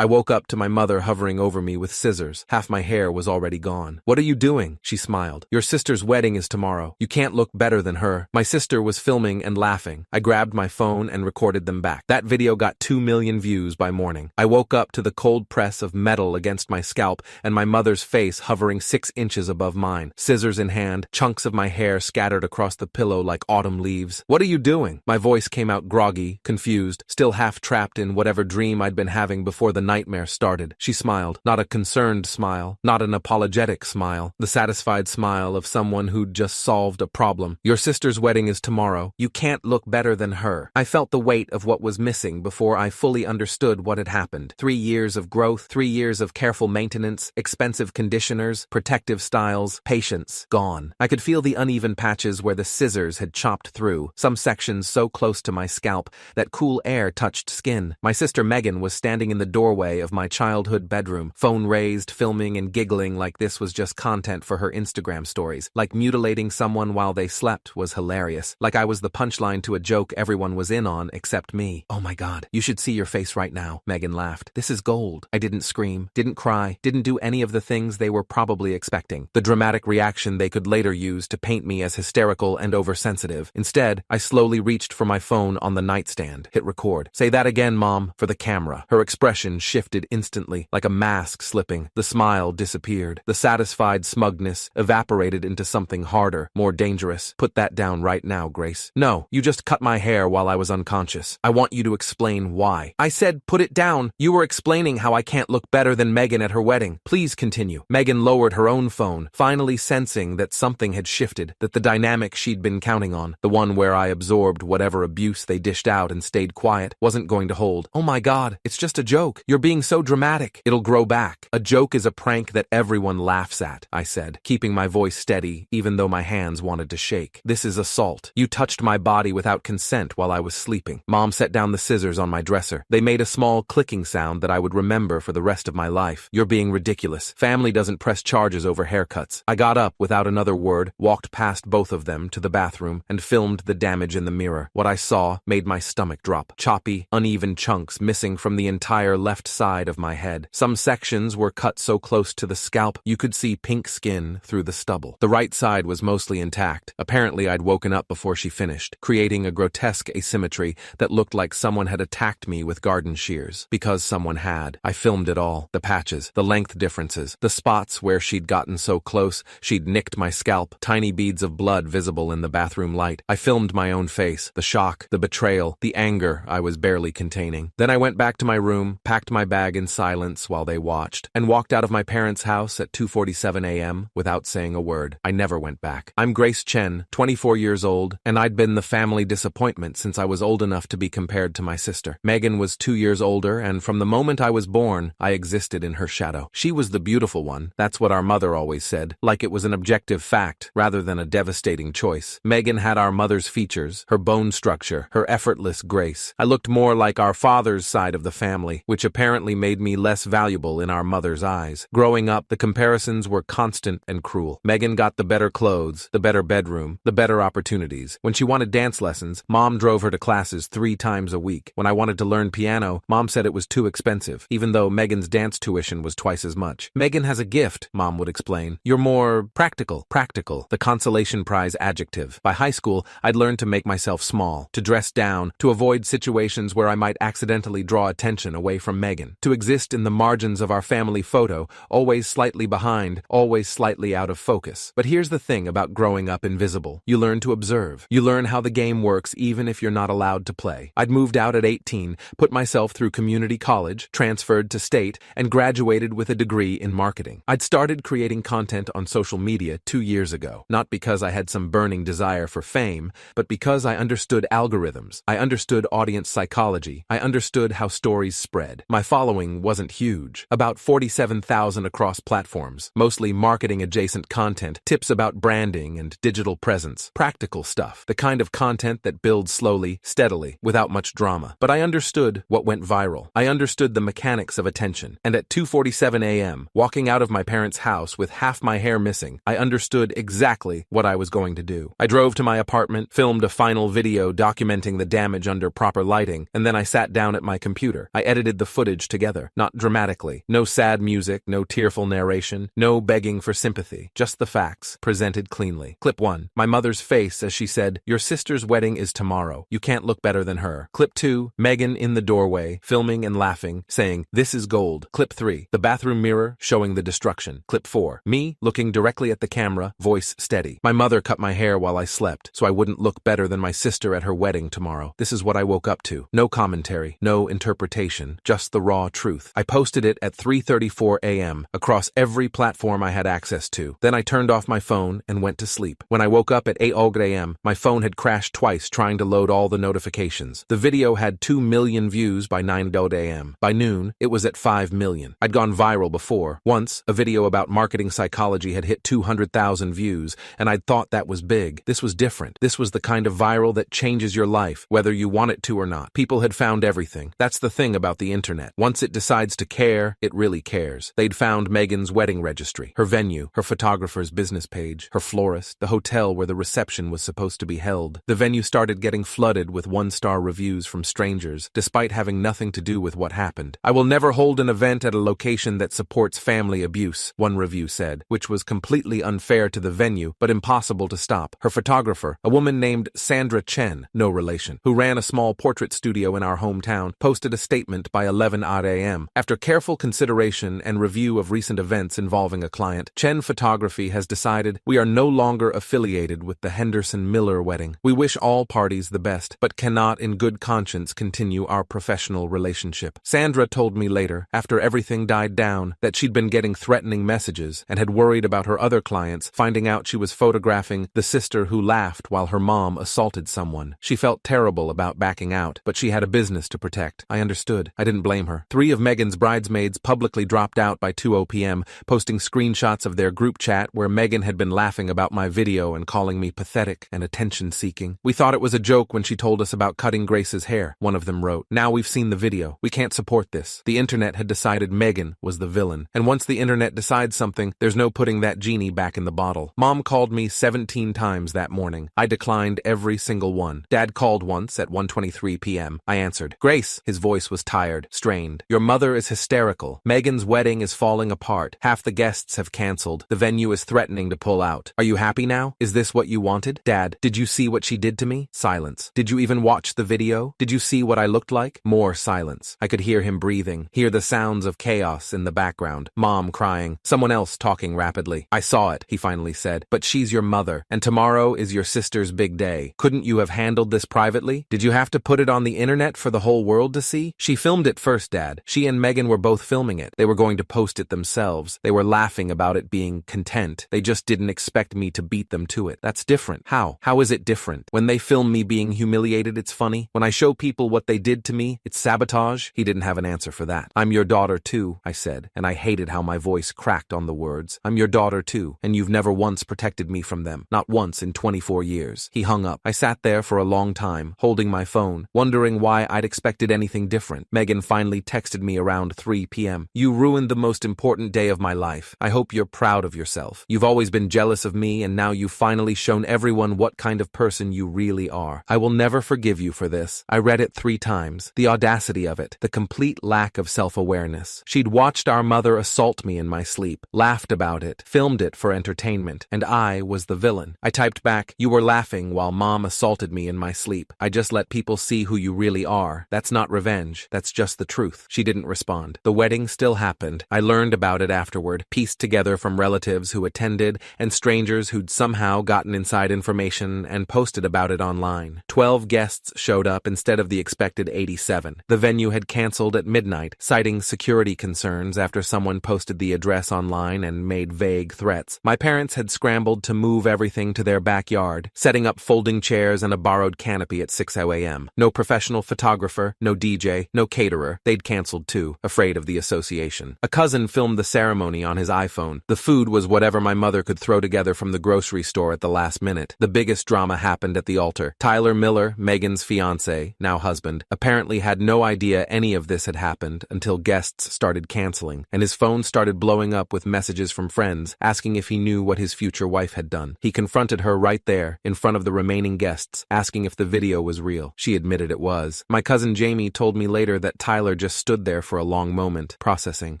I woke up to my mother hovering over me with scissors. Half my hair was already gone. "What are you doing?" she smiled. "Your sister's wedding is tomorrow. You can't look better than her." My sister was filming and laughing. I grabbed my phone and recorded them back. That video got 2 million views by morning. I woke up to the cold press of metal against my scalp and my mother's face hovering 6 inches above mine. Scissors in hand, chunks of my hair scattered across the pillow like autumn leaves. "What are you doing?" My voice came out groggy, confused, still half trapped in whatever dream I'd been having before the nightmare started. She smiled. Not a concerned smile, not an apologetic smile, the satisfied smile of someone who'd just solved a problem. "Your sister's wedding is tomorrow. You can't look better than her." I felt the weight of what was missing before I fully understood what had happened. 3 years of growth, 3 years of careful maintenance, expensive conditioners, protective styles, patience, gone. I could feel the uneven patches where the scissors had chopped through, some sections so close to my scalp that cool air touched skin. My sister Megan was standing in the doorway of my childhood bedroom, phone raised, filming and giggling like this was just content for her Instagram stories. Like mutilating someone while they slept was hilarious. Like I was the punchline to a joke everyone was in on except me. "Oh my God, you should see your face right now," Megan laughed. "This is gold." I didn't scream, didn't cry, didn't do any of the things they were probably expecting. The dramatic reaction they could later use to paint me as hysterical and oversensitive. Instead, I slowly reached for my phone on the nightstand, hit record. "Say that again, Mom," for the camera. Her expression shifted instantly, like a mask slipping. The smile disappeared. The satisfied smugness evaporated into something harder, more dangerous. "Put that down right now, Grace." "No, you just cut my hair while I was unconscious. I want you to explain why." "I said put it down. You were explaining how I can't look better than Megan at her wedding. Please continue." Megan lowered her own phone, finally sensing that something had shifted, that the dynamic she'd been counting on, the one where I absorbed whatever abuse they dished out and stayed quiet, wasn't going to hold. "Oh my God, it's just a joke. You're being so dramatic. It'll grow back. A joke is a prank that everyone laughs at," I said, keeping my voice steady even though my hands wanted to shake. "This is assault. You touched my body without consent while I was sleeping." Mom set down the scissors on my dresser. They made a small clicking sound that I would remember for the rest of my life. "You're being ridiculous. Family doesn't press charges over haircuts." I got up without another word, walked past both of them to the bathroom, and filmed the damage in the mirror. What I saw made my stomach drop. Choppy, uneven chunks missing from the entire left side of my head. Some sections were cut so close to the scalp you could see pink skin through the stubble. The right side was mostly intact. Apparently I'd woken up before she finished, creating a grotesque asymmetry that looked like someone had attacked me with garden shears. Because someone had. I filmed it all. The patches, the length differences, the spots where she'd gotten so close she'd nicked my scalp, tiny beads of blood visible in the bathroom light. I filmed my own face, the shock, the betrayal, the anger I was barely containing. Then I went back to my room, packed my bag in silence while they watched, and walked out of my parents' house at 2:47 a.m. without saying a word. I never went back. I'm Grace Chen, 24 years old, and I'd been the family disappointment since I was old enough to be compared to my sister. Megan was 2 years older, and from the moment I was born, I existed in her shadow. She was the beautiful one. That's what our mother always said, like it was an objective fact rather than a devastating choice. Megan had our mother's features, her bone structure, her effortless grace. I looked more like our father's side of the family, which apparently made me less valuable in our mother's eyes. Growing up, the comparisons were constant and cruel. Megan got the better clothes, the better bedroom, the better opportunities. When she wanted dance lessons, Mom drove her to classes 3 times a week. When I wanted to learn piano, Mom said it was too expensive, even though Megan's dance tuition was twice as much. "Megan has a gift," Mom would explain. "You're more practical." Practical, the consolation prize adjective. By high school, I'd learned to make myself small, to dress down, to avoid situations where I might accidentally draw attention away from Megan, to exist in the margins of our family photo, always slightly behind, always slightly out of focus. But here's the thing about growing up invisible. You learn to observe. You learn how the game works even if you're not allowed to play. I'd moved out at 18, put myself through community college, transferred to state, and graduated with a degree in marketing. I'd started creating content on social media 2 years ago, not because I had some burning desire for fame, but because I understood algorithms. I understood audience psychology. I understood how stories spread. My following wasn't huge, about 47,000 across platforms, mostly marketing-adjacent content, tips about branding and digital presence, practical stuff, the kind of content that builds slowly, steadily, without much drama. But I understood what went viral. I understood the mechanics of attention. And at 2:47 a.m., walking out of my parents' house with half my hair missing, I understood exactly what I was going to do. I drove to my apartment, filmed a final video documenting the damage under proper lighting, and then I sat down at my computer. I edited the footage footage together, not dramatically. No sad music, no tearful narration, no begging for sympathy. Just the facts, presented cleanly. Clip 1. My mother's face as she said, "Your sister's wedding is tomorrow. You can't look better than her." Clip 2. Megan in the doorway, filming and laughing, saying, "This is gold." Clip 3. The bathroom mirror, showing the destruction. Clip 4. Me, looking directly at the camera, voice steady. My mother cut my hair while I slept, so I wouldn't look better than my sister at her wedding tomorrow. This is what I woke up to. No commentary, no interpretation, just the raw truth. I posted it at 3:34 a.m. across every platform I had access to. Then I turned off my phone and went to sleep. When I woke up at 8 a.m., my phone had crashed twice trying to load all the notifications. The video had 2 million views by 9 a.m. By noon, it was at 5 million. I'd gone viral before. Once, a video about marketing psychology had hit 200,000 views, and I'd thought that was big. This was different. This was the kind of viral that changes your life, whether you want it to or not. People had found everything. That's the thing about the internet. Once it decides to care, it really cares. They'd found Megan's wedding registry, her venue, her photographer's business page, her florist, the hotel where the reception was supposed to be held. The venue started getting flooded with one-star reviews from strangers, despite having nothing to do with what happened. "I will never hold an event at a location that supports family abuse," one review said, which was completely unfair to the venue, but impossible to stop. Her photographer, a woman named Sandra Chen, no relation, who ran a small portrait studio in our hometown, posted a statement by 11 a.m. After careful consideration and review of recent events involving a client, Chen Photography has decided, "We are no longer affiliated with the Henderson Miller wedding. We wish all parties the best, but cannot in good conscience continue our professional relationship." Sandra told me later, after everything died down, that she'd been getting threatening messages and had worried about her other clients finding out she was photographing the sister who laughed while her mom assaulted someone. She felt terrible about backing out, but she had a business to protect. I understood. I didn't blame her. 3 of Megan's bridesmaids publicly dropped out by 2 p.m., posting screenshots of their group chat where Megan had been laughing about my video and calling me pathetic and attention-seeking. "We thought it was a joke when she told us about cutting Grace's hair," one of them wrote. "Now we've seen the video. We can't support this." The internet had decided Megan was the villain. And once the internet decides something, there's no putting that genie back in the bottle. Mom called me 17 times that morning. I declined every single one. Dad called once at 1:23 p.m. I answered. "Grace," his voice was tired, strained. "Your mother is hysterical. Megan's wedding is falling apart. Half the guests have canceled. The venue is threatening to pull out. Are you happy now? Is this what you wanted? Dad, did you see what she did to me?" Silence. "Did you even watch the video? Did you see what I looked like?" More silence. I could hear him breathing, hear the sounds of chaos in the background. Mom crying, someone else talking rapidly. "I saw it," he finally said, "but she's your mother, and tomorrow is your sister's big day. Couldn't you have handled this privately? Did you have to put it on the internet for the whole world to see?" "She filmed it first, Dad. She and Megan were both filming it. They were going to post it themselves. They were laughing about it being content. They just didn't expect me to beat them to it." "That's different." "How? How is it different? When they film me being humiliated, it's funny. When I show people what they did to me, it's sabotage." He didn't have an answer for that. "I'm your daughter too," I said, and I hated how my voice cracked on the words. "I'm your daughter too, and you've never once protected me from them. Not once in 24 years. He hung up. I sat there for a long time, holding my phone, wondering why I'd expected anything different. Megan finally texted me around 3 p.m. "You ruined the most important day of my life. I hope you're proud of yourself. You've always been jealous of me, and now you've finally shown everyone what kind of person you really are. I will never forgive you for this." I read it 3 times. The audacity of it. The complete lack of self-awareness. She'd watched our mother assault me in my sleep, laughed about it, filmed it for entertainment, and I was the villain. I typed back, "You were laughing while Mom assaulted me in my sleep. I just let people see who you really are. That's not revenge. That's just the truth." She didn't respond. The wedding still happened. I learned about it afterward, pieced together from relatives who attended and strangers who'd somehow gotten inside information and posted about it online. 12 guests showed up instead of the expected 87. The venue had canceled at midnight, citing security concerns after someone posted the address online and made vague threats. My parents had scrambled to move everything to their backyard, setting up folding chairs and a borrowed canopy at 6 a.m. No professional photographer, no DJ, no caterer. They'd canceled too, afraid of the association. A cousin filmed the ceremony on his iPhone. The food was whatever my mother could throw together from the grocery store at the last minute. The biggest drama happened at the altar. Tyler Miller, Megan's fiancé, now husband, apparently had no idea any of this had happened until guests started canceling, and his phone started blowing up with messages from friends asking if he knew what his future wife had done. He confronted her right there, in front of the remaining guests, asking if the video was real. She admitted it was. My cousin Jamie told me later that Tyler just stood there for a long moment, processing,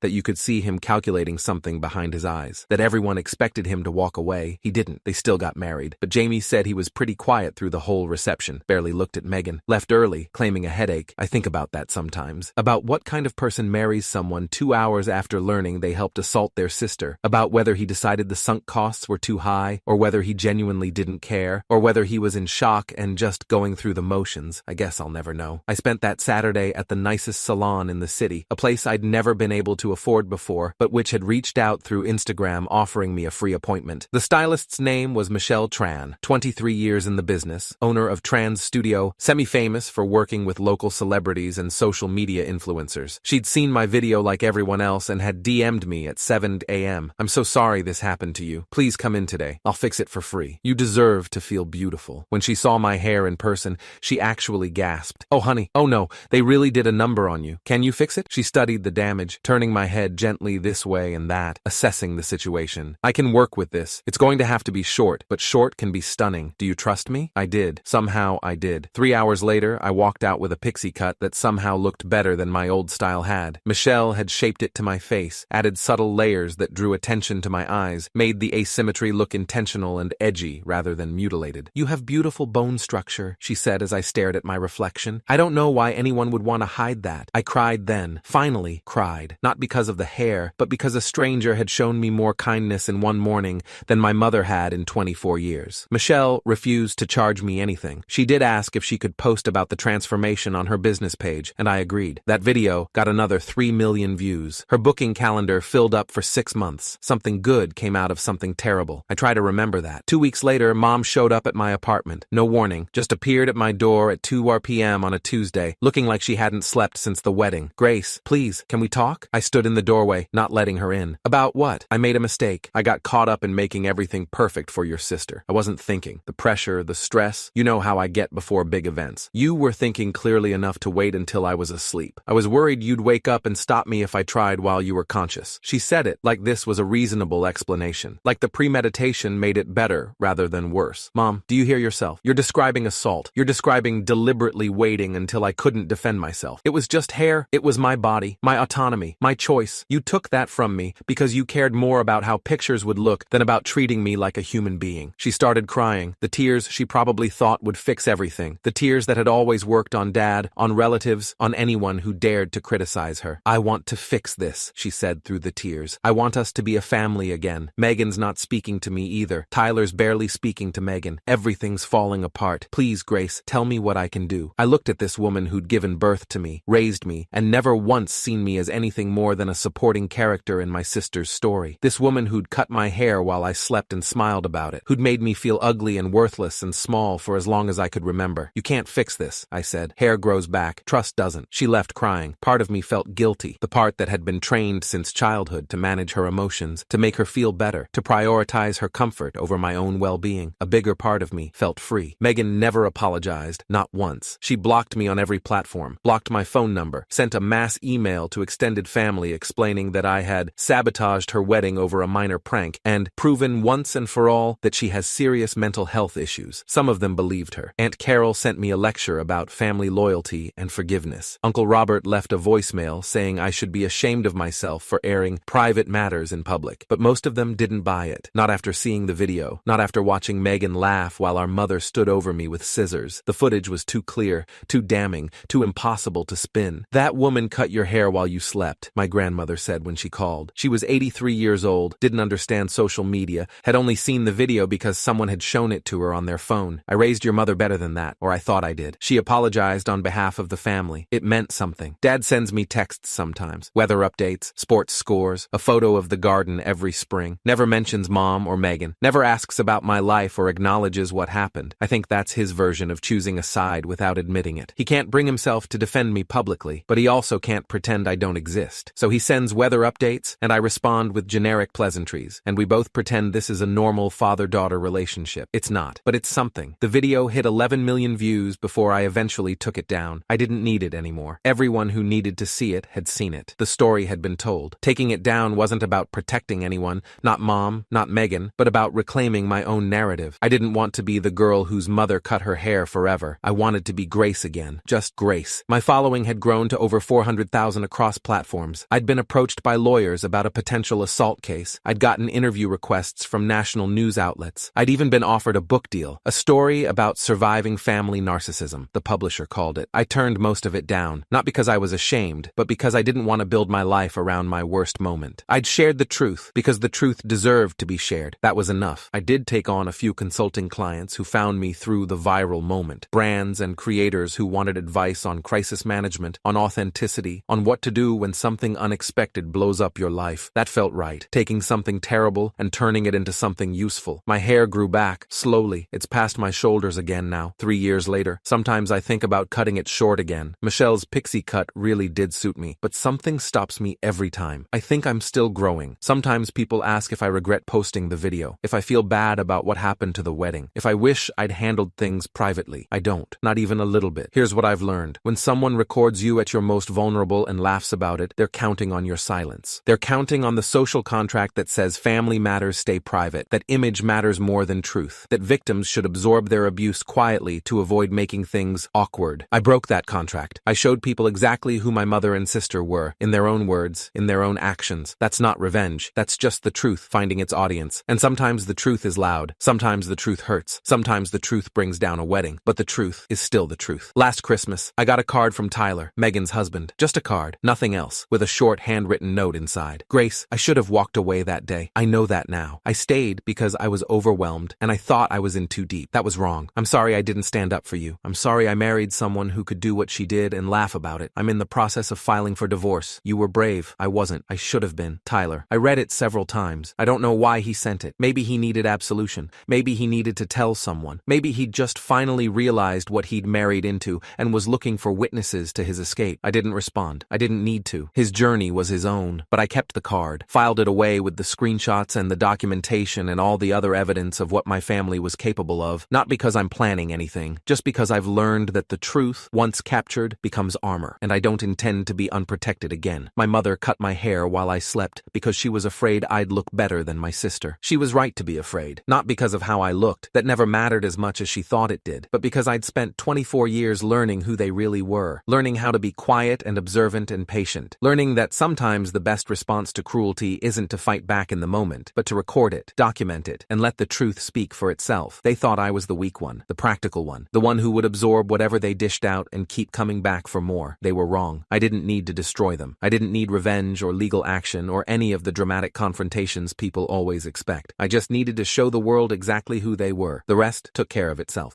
that you could see him calculating something behind his eyes, that everyone expected him to walk away. He didn't. They still got married. But Jamie said he was pretty quiet through the whole reception, barely looked at Megan, left early, claiming a headache. I think about that sometimes. About what kind of person marries someone 2 hours after learning they helped assault their sister, about whether he decided the sunk costs were too high, or whether he genuinely didn't care, or whether he was in shock and just going through the motions. I guess I'll never know. I spent that Saturday at the nicest salon in the city, a place I'd never been able to afford before, but which had reached out through Instagram offering me a free appointment. The stylist's name was Michelle Tran, 23 years in the business, owner of Tran's Studio, semi-famous for working with local celebrities and social media influencers. She'd seen my video like everyone else and had DM'd me at 7 a.m. "I'm so sorry this happened to you. Please come in today. I'll fix it for free. You deserve to feel beautiful." When she saw my hair in person, she actually gasped. "Oh honey, oh no, they really did a number on you. Can you fix it?" She studied the damage, turning my head gently this way and that, assessing the situation. "I can work with this. It's going to have to be short, but short can be stunning. Do you trust me?" I did. Somehow I did. 3 hours later, I walked out with a pixie cut that somehow looked better than my old style had. Michelle had shaped it to my face, added subtle layers that drew attention to my eyes, made the asymmetry look intentional and edgy rather than mutilated. "You have beautiful bone structure," she said as I stared at my reflection. "I don't know why anyone would want to hide that." I cried then, finally cried, not because of the hair, but because a stranger had shown me more kindness in one morning than my mother had in 24 years. Michelle refused to charge me anything. She did ask if she could post about the transformation on her business page, and I agreed. That video got another 3 million views. Her booking calendar filled up for 6 months. Something good came out of something terrible. I try to remember that. 2 weeks later, Mom showed up at my apartment. No warning, just appeared at my door at 2 p.m. on a Tuesday, looking like she hadn't slept since the wedding. "Grace, please, can we talk?" I stood in the doorway, not letting her in. "About what?" "I made a mistake. I got caught up in making everything perfect for your sister. I wasn't thinking. The pressure, the stress, you know how I get before big events. You were thinking clearly enough to wait until I was asleep. I was worried you'd wake up and stop me if I tried while you were conscious." She said it like this was a reasonable explanation, like the premeditation made it better rather than worse. "Mom, do you hear yourself? You're describing assault. You're describing deliberately waiting until I couldn't defend myself. It was just hair. It was my body, my autonomy, my choice. You took that from me because you cared more about how pictures would look than about treating me like a human being." She started crying, the tears she probably thought would fix everything, the tears that had always worked on Dad, on relatives, on anyone who dared to criticize her. "I want to fix this," she said through the tears. "I want us to be a family again. Megan's not speaking to me either. Tyler's barely speaking to Megan. Everything's falling apart. Please, Grace, tell me what I can do." I looked at this woman who'd given birth to me, raised me, and never once seen me as anything more than a supporting character in my sister's story. This woman who'd cut my hair while I slept and smiled about it, who'd made me feel ugly and worthless and small for as long as I could remember. "You can't fix this," I said. "Hair grows back. Trust doesn't." She left crying. Part of me felt guilty, the part that had been trained since childhood to manage her emotions, to make her feel better, to prioritize her comfort over my own well-being. A bigger part of me felt free. Megan never apologized, not once. She blocked me on every platform, blocked my phone number, sent a mass email to extended family explaining that I had sabotaged her wedding over a minor prank and proven once and for all that she has serious mental health issues. Some of them believed her. Aunt Carol sent me a lecture about family loyalty and forgiveness. Uncle Robert left a voicemail saying I should be ashamed of myself for airing private matters in public. But most of them didn't buy it. Not after seeing the video. Not after watching Megan laugh while our mother stood over me with scissors. The footage was too clear, too damning, too impossible to spin. "That woman cut your hair while you slept," my grandmother said when she called. She was 83 years old, didn't understand social media, had only seen the video because someone had shown it to her on their phone. "I raised your mother better than that, or I thought I did." She apologized on behalf of the family. It meant something. Dad sends me texts sometimes, weather updates, sports scores, a photo of the garden every spring. Never mentions Mom or Megan. Never asks about my life or acknowledges what happened. I think that's his version of choosing a side without admitting it. He can't bring himself to defend me publicly, but he also can't pretend I don't exist. So he sends weather updates, and I respond with generic pleasantries, and we both pretend this is a normal father-daughter relationship. It's not, but it's something. The video hit 11 million views before I eventually took it down. I didn't need it anymore. Everyone who needed to see it had seen it. The story had been told. Taking it down wasn't about protecting anyone, not Mom, not Megan, but about reclaiming my own narrative. I didn't want to be the girl whose mother cut her hair forever. I wanted to be Grace again. Just Grace. My following had grown grown to over 400,000 across platforms. I'd been approached by lawyers about a potential assault case. I'd gotten interview requests from national news outlets. I'd even been offered a book deal, a story about surviving family narcissism, the publisher called it. I turned most of it down, not because I was ashamed, but because I didn't want to build my life around my worst moment. I'd shared the truth because the truth deserved to be shared. That was enough. I did take on a few consulting clients who found me through the viral moment. Brands and creators who wanted advice on crisis management, on authenticity, on what to do when something unexpected blows up your life. That felt right. Taking something terrible and turning it into something useful. My hair grew back, slowly. It's past my shoulders again now, 3 years later. Sometimes I think about cutting it short again. Michelle's pixie cut really did suit me, but something stops me every time. I think I'm still growing. Sometimes people ask if I regret posting the video, if I feel bad about what happened to the wedding, if I wish I'd handled things privately. I don't, not even a little bit. Here's what I've learned. When someone records you at your most vulnerable and laughs about it, they're counting on your silence. They're counting on the social contract that says family matters stay private, that image matters more than truth, that victims should absorb their abuse quietly to avoid making things awkward. I broke that contract. I showed people exactly who my mother and sister were, in their own words, in their own actions. That's not revenge. That's just the truth finding its audience. And sometimes the truth is loud. Sometimes the truth hurts. Sometimes the truth brings down a wedding. But the truth is still the truth. Last Christmas, I got a card from Tyler, Megan's husband. Just a card, nothing else, with a short handwritten note inside. Grace, I should have walked away that day. I know that now. I stayed because I was overwhelmed and I thought I was in too deep. That was wrong. I'm sorry I didn't stand up for you. I'm sorry I married someone who could do what she did and laugh about it. I'm in the process of filing for divorce. You were brave. I wasn't. I should have been. Tyler. I read it several times. I don't know why he sent it. Maybe he needed absolution. Maybe he needed to tell someone. Maybe he'd just finally realized what he'd married into and was looking for witnesses to his escape. I didn't respond. I didn't need to. His journey was his own. But I kept the card, filed it away with the screenshots and the documentation and all the other evidence of what my family was capable of, not because I'm planning anything, just because I've learned that the truth, once captured, becomes armor, and I don't intend to be unprotected again. My mother cut my hair while I slept because she was afraid I'd look better than my sister. She was right to be afraid, not because of how I looked, that never mattered as much as she thought it did, but because I'd spent 24 years learning who they really were, learning how to be quiet and observant and patient, learning that sometimes the best response to cruelty isn't to fight back in the moment, but to record it, document it, and let the truth speak for itself. They thought I was the weak one, the practical one, the one who would absorb whatever they dished out and keep coming back for more. They were wrong. I didn't need to destroy them. I didn't need revenge or legal action or any of the dramatic confrontations people always expect. I just needed to show the world exactly who they were. The rest took care of itself.